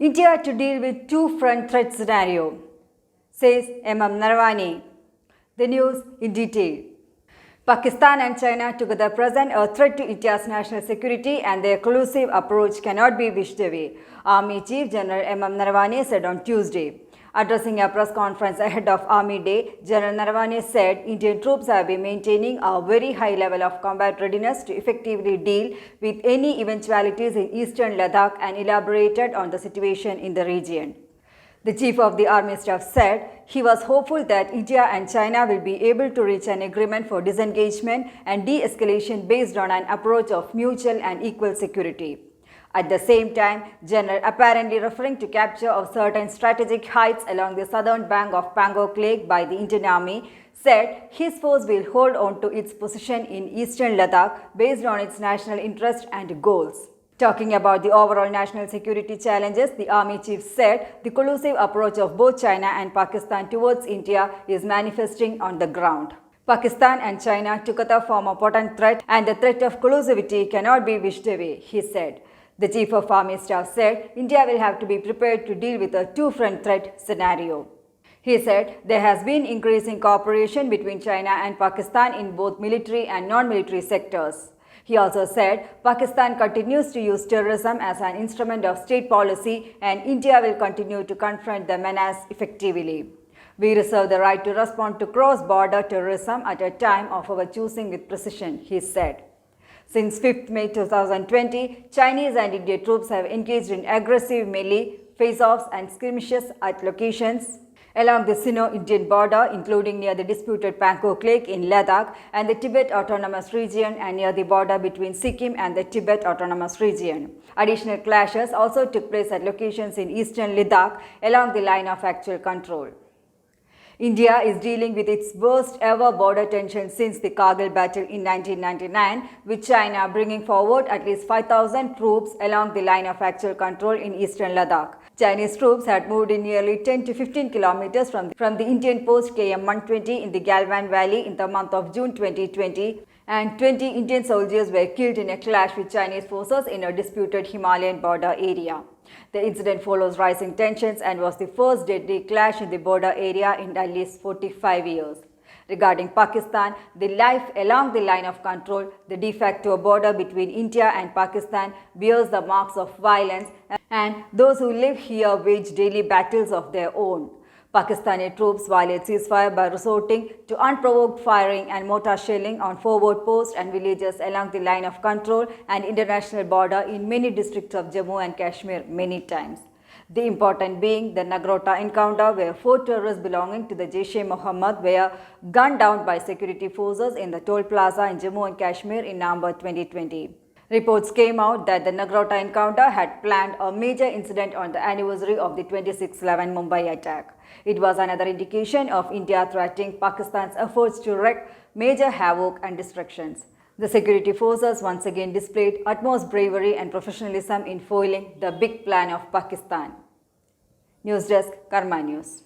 India to deal with two-front threat scenario, says Naravane. The news in detail. Pakistan and China together present a threat to India's national security, and their collusive approach cannot be wished away, Army Chief General Naravane said on Tuesday. Addressing a press conference ahead of Army Day, General Naravane said Indian troops have been maintaining a very high level of combat readiness to effectively deal with any eventualities in eastern Ladakh and elaborated on the situation in the region. The Chief of the Army Staff said he was hopeful that India and China will be able to reach an agreement for disengagement and de-escalation based on an approach of mutual and equal security. At the same time, General, apparently referring to capture of certain strategic heights along the southern bank of Pangok Lake by the Indian Army, said his force will hold on to its position in eastern Ladakh based on its national interest and goals. Talking about the overall national security challenges, the Army Chief said the collusive approach of both China and Pakistan towards India is manifesting on the ground. Pakistan and China together form a potent threat, and the threat of collusivity cannot be wished away, he said. The Chief of Army Staff said India will have to be prepared to deal with a two-front threat scenario. He said there has been increasing cooperation between China and Pakistan in both military and non-military sectors. He also said Pakistan continues to use terrorism as an instrument of state policy, and India will continue to confront the menace effectively. We reserve the right to respond to cross-border terrorism at a time of our choosing with precision, he said. Since 5th May 2020, Chinese and Indian troops have engaged in aggressive melee, face-offs and skirmishes at locations along the Sino-Indian border, including near the disputed Pangok Lake in Ladakh and the Tibet Autonomous Region, and near the border between Sikkim and the Tibet Autonomous Region. Additional clashes also took place at locations in eastern Ladakh along the line of actual control. India is dealing with its worst ever border tension since the Kargil battle in 1999, with China bringing forward at least 5,000 troops along the line of actual control in eastern Ladakh. Chinese troops had moved in nearly 10 to 15 kilometers from the Indian post KM-120 in the Galwan Valley in the month of June 2020, and 20 Indian soldiers were killed in a clash with Chinese forces in a disputed Himalayan border area. The incident follows rising tensions and was the first deadly clash in the border area in at least 45 years. Regarding Pakistan, the life along the line of control, the de facto border between India and Pakistan, bears the marks of violence, and those who live here wage daily battles of their own. Pakistani troops violate ceasefire by resorting to unprovoked firing and mortar shelling on forward posts and villages along the line of control and international border in many districts of Jammu and Kashmir many times. The important being the Nagrota encounter, where 4 terrorists belonging to the Jaish-e-Mohammed were gunned down by security forces in the toll plaza in Jammu and Kashmir in November 2020. Reports came out that the Nagrota encounter had planned a major incident on the anniversary of the 26/11 Mumbai attack. It was another indication of India thwarting Pakistan's efforts to wreak major havoc and destructions. The security forces once again displayed utmost bravery and professionalism in foiling the big plan of Pakistan. News Desk, Karma News.